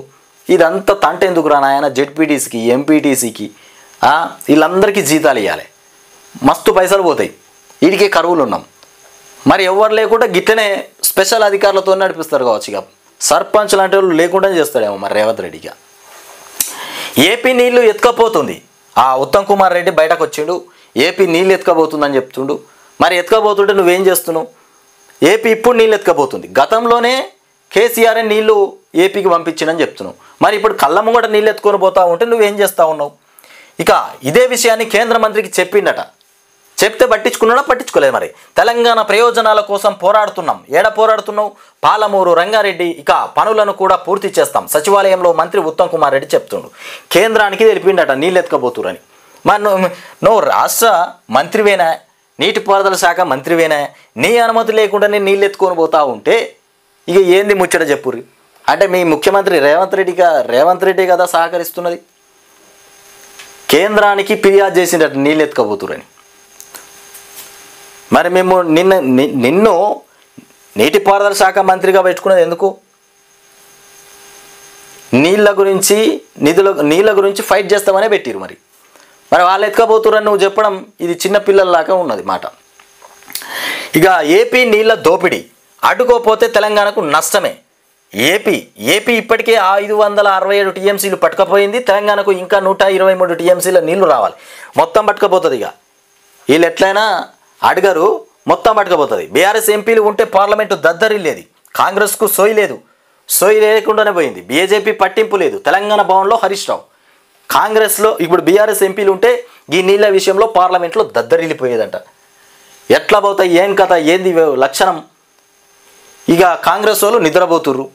ఇదంతా తంట ఎందుకు రా నాయన? జెడ్పీటీసీకి, ఎంపీటీసీకి వీళ్ళందరికీ జీతాలు ఇవ్వాలి, మస్తు పైసలు పోతాయి. వీడికే కరువులు ఉన్నాం. మరి ఎవరు లేకుండా గిట్లనే స్పెషల్ అధికారులతో నడిపిస్తారు కావచ్చు. ఇక సర్పంచ్ లాంటి వాళ్ళు లేకుండా చేస్తాడేమో మరి రేవంత్ రెడ్డిగా. ఏపీ నీళ్లు ఎత్తుకపోతుంది. ఉత్తమ్ కుమార్ రెడ్డి బయటకు వచ్చిండు, ఏపీ నీళ్ళు ఎత్తుకపోతుందని చెప్తుండు. మరి ఎత్తుకపోతుంటే నువ్వేం చేస్తున్నావు? ఏపీ ఇప్పుడు నీళ్ళు ఎత్తుకపోతుంది. గతంలోనే కేసీఆర్ నీళ్లు ఏపీకి పంపించిందని చెప్తున్నావు. మరి ఇప్పుడు కళ్ళమ్మ కూడా నీళ్ళు ఎత్తుకొని పోతా ఉంటే నువ్వేం చేస్తూ ఉన్నావు? ఇక ఇదే విషయాన్ని కేంద్ర మంత్రికి చెప్పిండట. చెప్తే పట్టించుకున్నాడా? పట్టించుకోలేదు. మరి తెలంగాణ ప్రయోజనాల కోసం పోరాడుతున్నాం. ఏడ పోరాడుతున్నావు? పాలమూరు, రంగారెడ్డి. ఇక పనులను కూడా పూర్తి చేస్తాం సచివాలయంలో మంత్రి ఉత్తమ్ కుమార్ రెడ్డి చెప్తుండు. కేంద్రానికి తెలిపిండట నీళ్ళు ఎత్తుకపోతురని. మరి నువ్వు రాష్ట్ర మంత్రివేనా, నీటిపారుదల శాఖ మంత్రివేనా? నీ అనుమతి లేకుండానే నీళ్ళు ఎత్తుకొని పోతా ఉంటే ఇక ఏంది ముచ్చట చెప్పుర్రి? అంటే మీ ముఖ్యమంత్రి రేవంత్ రెడ్డి కదా సహకరిస్తున్నది. కేంద్రానికి ఫిర్యాదు చేసిండట నీళ్ళు ఎత్తుకపోతురని. మరి మేము నిన్ను నీటిపారుదల శాఖ మంత్రిగా పెట్టుకున్నది ఎందుకు? నీళ్ళ గురించి ఫైట్ చేస్తామనే పెట్టిరు. మరి వాళ్ళు ఎత్తుకపోతురని నువ్వు చెప్పడం ఇది చిన్నపిల్లల్లాగా ఉన్నది మాట. ఇక ఏపీ నీళ్ళ దోపిడీ అడ్డుకోపోతే తెలంగాణకు నష్టమే. ఏపీ ఇప్పటికే 567 టీఎంసీలు పట్టుకపోయింది. తెలంగాణకు ఇంకా 123 టీఎంసీల నీళ్లు రావాలి. మొత్తం పట్టుకపోతుంది. ఇక వీళ్ళు ఎట్లయినా అడగరు, మొత్తం పట్టుకపోతుంది. బీఆర్ఎస్ ఎంపీలు ఉంటే పార్లమెంటు దద్దరిల్లేది. కాంగ్రెస్కు సోయి లేకుండానే పోయింది. బీజేపీ పట్టింపు లేదు. తెలంగాణ భవన్లో హరీష్ రావు. కాంగ్రెస్లో ఇప్పుడు బీఆర్ఎస్ ఎంపీలు ఉంటే ఈ నీళ్ళ విషయంలో పార్లమెంట్లో దద్దరిల్లిపోయేదంట. ఎట్లా పోతాయి, ఏం కథ, ఏంది లక్షణం? ఇక కాంగ్రెస్ వాళ్ళు నిద్రపోతుర్రు.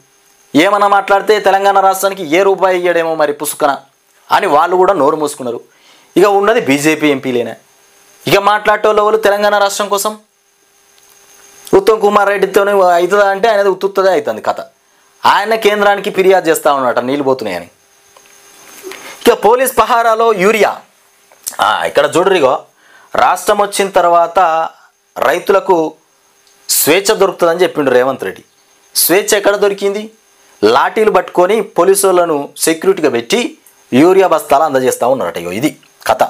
ఏమన్నా మాట్లాడితే తెలంగాణ రాష్ట్రానికి ఏ రూపాయి ఇయ్యడేమో మరి పుసుకన అని వాళ్ళు కూడా నోరు మూసుకున్నారు. ఇక ఉన్నది బీజేపీ ఎంపీలేనే. ఇక మాట్లాడేటోళ్ళు తెలంగాణ రాష్ట్రం కోసం ఉత్తమ్ కుమార్ రెడ్డితోనే అవుతుందా అంటే అనేది ఉత్తుత్తదే అవుతుంది కథ. ఆయన కేంద్రానికి ఫిర్యాదు చేస్తూ ఉన్నట నీళ్ళు పోతున్నాయని. ఇక పోలీస్ పహారాలో యూరియా. ఇక్కడ చూడరిగో, రాష్ట్రం వచ్చిన తర్వాత రైతులకు స్వేచ్ఛ దొరుకుతుందని చెప్పిండు రేవంత్ రెడ్డి. స్వేచ్ఛ ఎక్కడ దొరికింది? లాఠీలు పట్టుకొని పోలీసు వాళ్ళను సెక్యూరిటీగా పెట్టి యూరియా బస్తాలు అందజేస్తూ ఉన్నారట. ఇది కథ.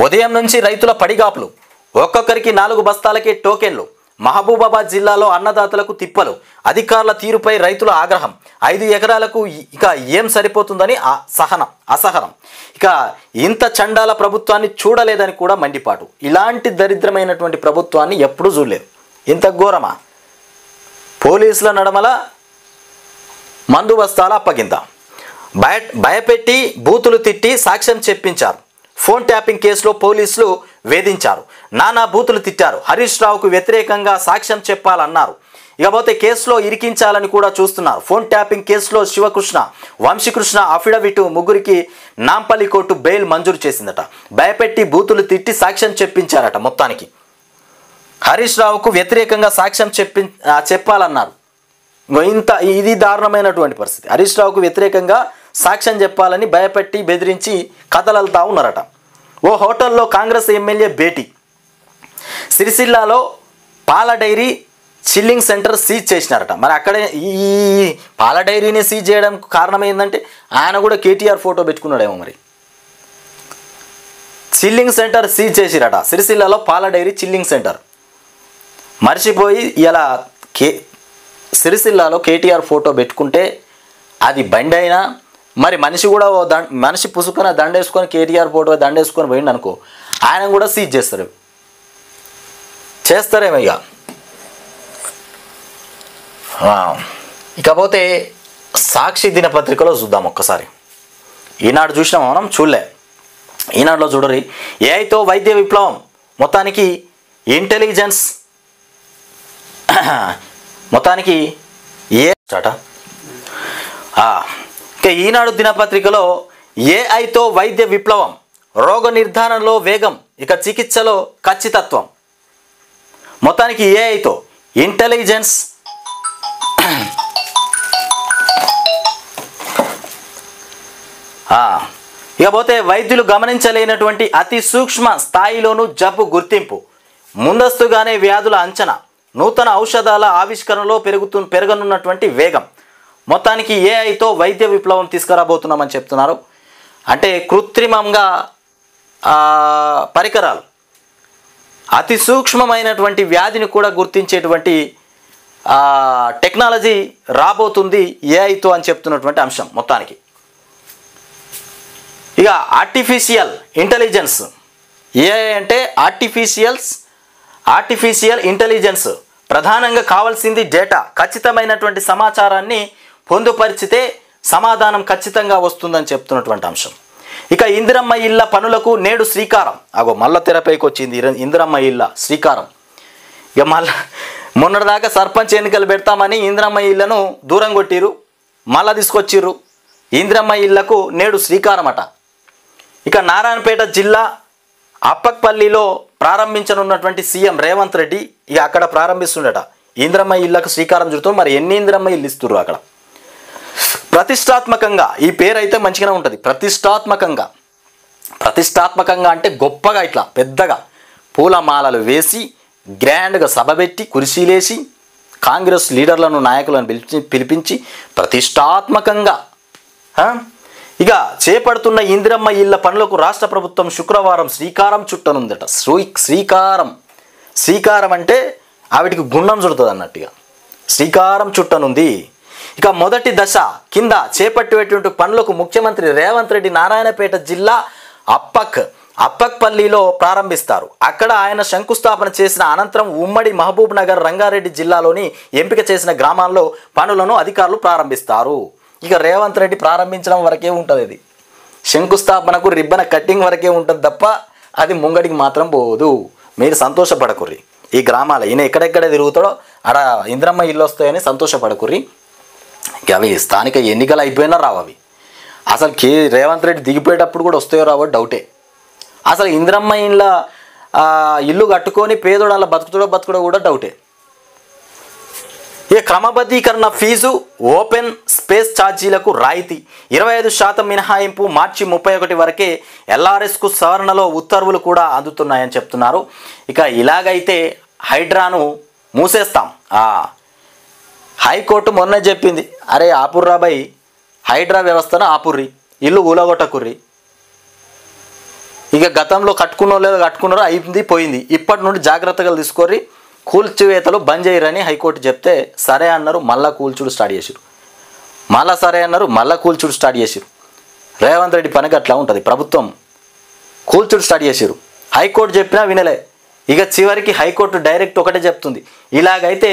ఉదయం నుంచి రైతుల పడిగాపులు. ఒక్కొక్కరికి 4 బస్తాలకే టోకెన్లు. మహబూబాబాద్ జిల్లాలో అన్నదాతలకు తిప్పలు. అధికారుల తీరుపై రైతుల ఆగ్రహం. 5 ఎకరాలకు ఇక ఏం సరిపోతుందని అసహనం. ఇక ఇంత చండాల ప్రభుత్వాన్ని చూడలేదని కూడా మండిపాటు. ఇలాంటి దరిద్రమైనటువంటి ప్రభుత్వాన్ని ఎప్పుడూ చూడలేదు. ఇంత ఘోరమా? పోలీసుల నడమల మందు బస్తాల అప్పగింత. భయపెట్టి బూతులు తిట్టి సాక్ష్యం చెప్పించారు. ఫోన్ ట్యాపింగ్ కేసులో పోలీసులు వేధించారు. నానా బూతులు తిట్టారు. హరీష్ రావుకు వ్యతిరేకంగా సాక్ష్యం చెప్పాలన్నారు. ఇకపోతే కేసులో ఇరికించాలని కూడా చూస్తున్నారు. ఫోన్ ట్యాపింగ్ కేసులో శివకృష్ణ, వంశీకృష్ణ అఫిడవిట్ ముగ్గురికి నాంపల్లి కోర్టు బెయిల్ మంజూరు చేసిందట. భయపెట్టి బూతులు తిట్టి సాక్ష్యం చెప్పించారట. మొత్తానికి హరీష్ రావుకు వ్యతిరేకంగా సాక్ష్యం చెప్పాలన్నారు. ఇది దారుణమైనటువంటి పరిస్థితి. హరీష్ రావుకు వ్యతిరేకంగా సాక్ష్యం చెప్పాలని భయపెట్టి బెదిరించి కథలల్తా ఉన్నారట. ఓ హోటల్లో కాంగ్రెస్ ఎమ్మెల్యే భేటీ. సిరిసిల్లాలో పాల డైరీ చిల్లింగ్ సెంటర్ సీజ్ చేసినారట. మరి అక్కడే ఈ పాల డైరీని సీజ్ చేయడం కారణం ఏంటంటే ఆయన కూడా కేటీఆర్ ఫోటో పెట్టుకున్నాడేమో. మరి చిల్లింగ్ సెంటర్ సీజ్ చేసిరట. సిరిసిల్లాలో పాల డైరీ చిల్లింగ్ సెంటర్ మర్చిపోయి ఇలా సిరిసిల్లాలో కేటీఆర్ ఫోటో పెట్టుకుంటే అది బండి అయినా మరి మనిషి కూడా మనిషి పుసుకున దండేసుకొని కేటీఆర్ ఫోటో దండేసుకొని పోయింది అనుకో, ఆయన కూడా సీజ్ చేస్తారేమో ఇక. ఇకపోతే సాక్షి దినపత్రికలో చూద్దాం ఒక్కసారి. ఈనాడు చూసినాం మనం, చూడలే. ఈనాడులో చూడరి. ఏఐతో వైద్య విప్లవం, మొత్తానికి ఇంటెలిజెన్స్, మొత్తానికి ఇక ఈనాడు దినపత్రికలో ఏఐతో వైద్య విప్లవం, రోగ నిర్ధారణలో వేగం, ఇక చికిత్సలో ఖచ్చితత్వం. మొత్తానికి ఏఐతో ఇంటెలిజెన్స్, ఇకపోతే వైద్యులు గమనించలేనటువంటి అతి సూక్ష్మ స్థాయిలోనూ జబ్బు గుర్తింపు, ముందస్తుగానే వ్యాధుల అంచనా, నూతన ఔషధాల ఆవిష్కరణలో పెరగనున్నటువంటి వేగం. మొత్తానికి ఏఐతో వైద్య విప్లవం తీసుకురాబోతున్నామని చెప్తున్నారు. అంటే కృత్రిమంగా పరికరాలు అతి సూక్ష్మమైనటువంటి వ్యాధిని కూడా గుర్తించేటువంటి టెక్నాలజీ రాబోతుంది ఏఐతో అని చెప్తున్నటువంటి అంశం. మొత్తానికి ఇక ఆర్టిఫిషియల్ ఇంటెలిజెన్స్, ఏఐ అంటే ఆర్టిఫిషియల్ ఇంటెలిజెన్స్. ప్రధానంగా కావాల్సింది డేటా, ఖచ్చితమైనటువంటి సమాచారాన్ని పొందుపరిచితే సమాధానం ఖచ్చితంగా వస్తుందని చెప్తున్నటువంటి అంశం. ఇక ఇందిరమ్మ ఇళ్ళ పనులకు నేడు శ్రీకారం. మళ్ళా తెరపైకి వచ్చింది ఇందిరమ్మ ఇళ్ళ శ్రీకారం. ఇక మళ్ళా మొన్నటిదాకా సర్పంచ్ ఎన్నికలు పెడతామని ఇందిరమ్మ ఇళ్లను దూరం కొట్టిరు, మళ్ళా తీసుకొచ్చిర్రు. ఇందిరమ్మ ఇళ్లకు నేడు శ్రీకారం అట. ఇక నారాయణపేట జిల్లా అప్పక్పల్లిలో ప్రారంభించనున్నటువంటి సీఎం రేవంత్ రెడ్డి ఇక అక్కడ ప్రారంభిస్తుండట. ఇందిరమ్మ ఇళ్లకు శ్రీకారం చుడుతూ మరి ఎన్ని ఇందిరమ్మ ఇల్లు ఇస్తుర్రు అక్కడ. ప్రతిష్టాత్మకంగా, ఈ పేరు అయితే మంచిగానే ఉంటుంది. ప్రతిష్టాత్మకంగా అంటే గొప్పగా ఇట్లా పెద్దగా పూలమాలలు వేసి గ్రాండ్గా సభ పెట్టి కుర్చీలేసి కాంగ్రెస్ లీడర్లను నాయకులను పిలిపించి ప్రతిష్టాత్మకంగా ఇక చేపడుతున్న ఇందిరమ్మ ఇళ్ల పనులకు రాష్ట్ర ప్రభుత్వం శుక్రవారం శ్రీకారం చుట్టనుందట. శ్రీకారం అంటే ఆవిటికి గుండం చుడుతుంది అన్నట్టుగా శ్రీకారం చుట్టనుంది. ఇక మొదటి దశ కింద చేపట్టేటువంటి పనులకు ముఖ్యమంత్రి రేవంత్ రెడ్డి నారాయణపేట జిల్లా అప్పక్పల్లిలో ప్రారంభిస్తారు. అక్కడ ఆయన శంకుస్థాపన చేసిన అనంతరం ఉమ్మడి మహబూబ్ నగర్, రంగారెడ్డి జిల్లాలోని ఎంపిక చేసిన గ్రామాల్లో పనులను అధికారులు ప్రారంభిస్తారు. ఇక రేవంత్ రెడ్డి ప్రారంభించడం వరకే ఉంటుంది. ఇది శంకుస్థాపనకు రిబ్బన్ కట్టింగ్ వరకే ఉంటుంది తప్ప అది ముంగడికి మాత్రం పోదు. మీరు సంతోషపడకుర్రి. ఈ గ్రామాలు ఈయన ఎక్కడెక్కడ తిరుగుతాడో ఆడ ఇందిరమ్మ ఇల్లు వస్తాయని సంతోషపడకుర్రి. ఇక అవి స్థానిక ఎన్నికలు అయిపోయినా రావు అవి. అసలు రేవంత్ రెడ్డి దిగిపోయేటప్పుడు కూడా వస్తాయో రావో డౌటే. అసలు ఇందిరమ్మ ఇల్లు కట్టుకొని పేదోడు అలా బతుకుడో కూడా డౌటే. ఈ క్రమబద్ధీకరణ ఫీజు, ఓపెన్ స్పేస్ ఛార్జీలకు రాయితీ, 25% మినహాయింపు, మార్చి 31 వరకే ఎల్ఆర్ఎస్కు సవరణలో ఉత్తర్వులు కూడా అందుతున్నాయని చెప్తున్నారు. ఇక ఇలాగైతే హైడ్రాను మూసేస్తాం. హైకోర్టు మొన్న చెప్పింది, అరే ఆపుర్రాబాయి, హైడ్రా వ్యవస్థను ఆపుర్రి, ఇల్లు ఊలగొట్టకుర్రి. ఇక గతంలో కట్టుకున్నారో అయింది పోయింది, ఇప్పటి నుండి జాగ్రత్తగా తీసుకోర్రి, కూల్చివేతలు బంద్ చేయరని హైకోర్టు చెప్తే సరే అన్నారు. మళ్ళా కూల్చుడు స్టార్ట్ చేసిరు. మళ్ళా కూల్చుడు స్టార్ట్ చేసిరు. రేవంత్ రెడ్డి పనికి అట్లా ఉంటుంది. ప్రభుత్వం కూల్చుడు స్టార్ట్ చేసిరు. హైకోర్టు చెప్పినా వినలే. ఇక చివరికి హైకోర్టు డైరెక్ట్ ఒకటే చెప్తుంది, ఇలాగైతే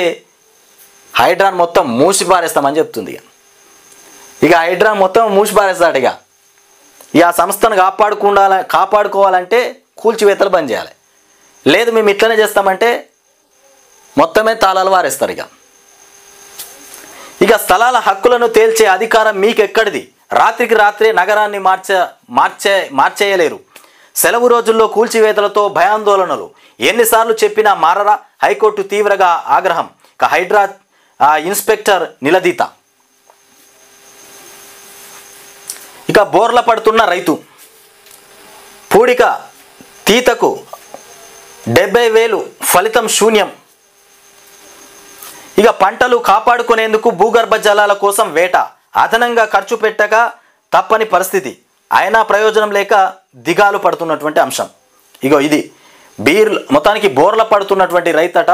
హైడ్రాన్ మొత్తం మూసి పారేస్తామని చెప్తుంది. ఇక హైడ్రా మొత్తం మూసిపారేస్తాడు. ఇక ఆ సంస్థను కాపాడుకోవాలంటే కూల్చివేతలు బంద్ చేయాలి. లేదు మేము ఇట్లనే చేస్తామంటే మొత్తమే తాళాలు వారేస్తారు. ఇక స్థలాల హక్కులను తేల్చే అధికారం మీకెక్కడిది? రాత్రికి రాత్రే నగరాన్ని మార్చేయలేరు. సెలవు రోజుల్లో కూల్చివేతలతో భయాందోళనలు. ఎన్నిసార్లు చెప్పినా మారరా? హైకోర్టు తీవ్రంగా ఆగ్రహం. ఇక హైడ్రా ఇన్స్పెక్టర్ నిలదీత. ఇక బోర్ల పడుతున్న రైతు. పూడిక తీతకు 70,000 ఫలితం శూన్యం. ఇక పంటలు కాపాడుకునేందుకు భూగర్భ జలాల కోసం వేట. అదనంగా ఖర్చు పెట్టక తప్పని పరిస్థితి. అయినా ప్రయోజనం లేక దిగాలు పడుతున్నటువంటి అంశం. ఇగో ఇది మొత్తానికి బోర్ల పడుతున్నటువంటి రైతట.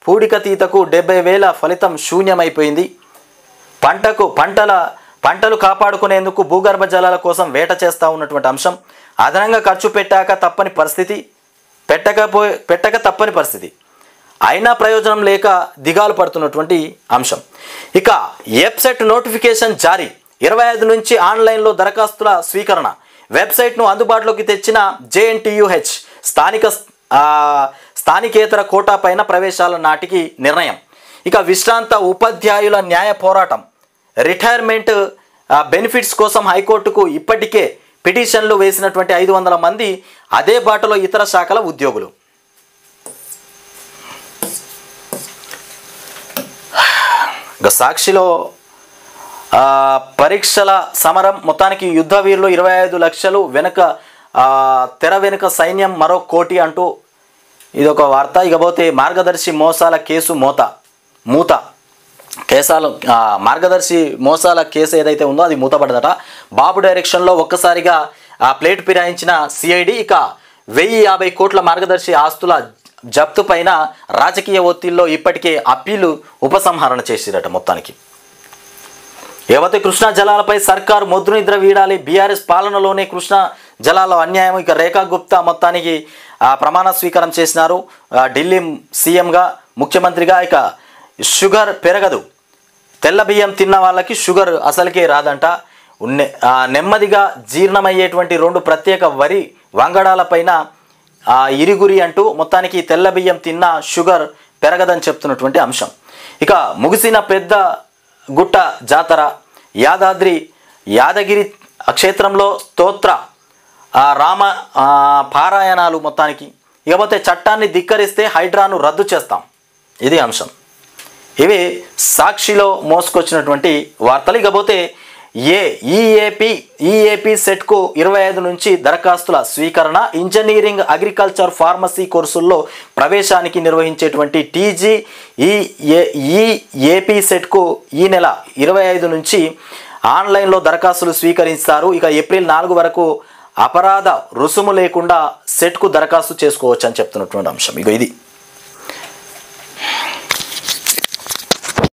పూడిక తీతకు 70,000 ఫలితం శూన్యమైపోయింది. పంటలు కాపాడుకునేందుకు భూగర్భ జలాల కోసం వేట చేస్తూ ఉన్నటువంటి అంశం. అదనంగా ఖర్చు పెట్టక తప్పని పరిస్థితి. అయినా ప్రయోజనం లేక దిగాలు పడుతున్నటువంటి అంశం. ఇక వెబ్సైట్ నోటిఫికేషన్ జారీ. 25 నుంచి ఆన్లైన్లో దరఖాస్తుల స్వీకరణ. వెబ్సైట్ను అందుబాటులోకి తెచ్చిన JNTUH స్థానికేతర కోటా పైన ప్రవేశాల నాటికి నిర్ణయం. ఇక విశ్రాంత ఉపాధ్యాయుల న్యాయ పోరాటం. రిటైర్మెంట్ బెనిఫిట్స్ కోసం హైకోర్టుకు ఇప్పటికే పిటిషన్లు వేసినటువంటి 500 మంది. అదే బాటలో ఇతర శాఖల ఉద్యోగులు. సాక్షిలో పరీక్షల సమరం. మొత్తానికి యుద్ధ వీరులు 25 లక్షలు వెనుక, తెర వెనుక సైన్యం మరో 1 కోటి అంటూ ఇదొక వార్త. ఇకపోతే మార్గదర్శి మోసాల కేసు మూత. మార్గదర్శి మోసాల కేసు ఏదైతే ఉందో అది మూతపడదట. బాబు డైరెక్షన్లో ఒక్కసారిగా ప్లేట్ ఫిరాయించిన సిఐడి. ఇక 1050 కోట్ల మార్గదర్శి ఆస్తుల జప్తు పైన రాజకీయ ఒత్తిడిలో ఇప్పటికే అప్పీలు ఉపసంహరణ చేసిరట. మొత్తానికి ఏవైతే కృష్ణా జలాలపై సర్కారు మొద్దు నిద్ర వీడాలి. బీఆర్ఎస్ పాలనలోనే కృష్ణా జలాల అన్యాయం. ఇక రేఖా గుప్తా మొత్తానికి ప్రమాణ స్వీకారం చేసినారు ఢిల్లీ సీఎంగా, ముఖ్యమంత్రిగా. ఇక షుగర్ పెరగదు. తెల్ల బియ్యం తిన్న వాళ్ళకి షుగర్ అసలుకే రాదంట. నెమ్మదిగా జీర్ణమయ్యేటువంటి 2 ప్రత్యేక వరి వంగడాలపైన ఇరుగురి అంటూ మొత్తానికి తెల్ల బియ్యం తిన్న షుగర్ పెరగదని చెప్తున్నటువంటి అంశం. ఇక ముగిసిన పెద్ద గుట్ట జాతర. యాదగిరి క్షేత్రంలో స్తోత్ర రామ పారాయణాలు. మొత్తానికి ఇకపోతే చట్టాన్ని ధిక్కరిస్తే హైడ్రాను రద్దు చేస్తాం. ఇది అంశం. ఇవి సాక్షిలో మోసుకొచ్చినటువంటి వార్తలు. ఇకపోతే ఈఏపీ సెట్కు 25 నుంచి దరఖాస్తుల స్వీకరణ. ఇంజనీరింగ్, అగ్రికల్చర్, ఫార్మసీ కోర్సుల్లో ప్రవేశానికి నిర్వహించేటువంటి ఈఏపీ సెట్కు ఈ నెల 25 నుంచి ఆన్లైన్లో దరఖాస్తులు స్వీకరిస్తారు. ఇక ఏప్రిల్ 4 వరకు అపరాధ రుసుము లేకుండా సెట్కు దరఖాస్తు చేసుకోవచ్చు అని చెప్తున్నటువంటి అంశం. ఇక ఇది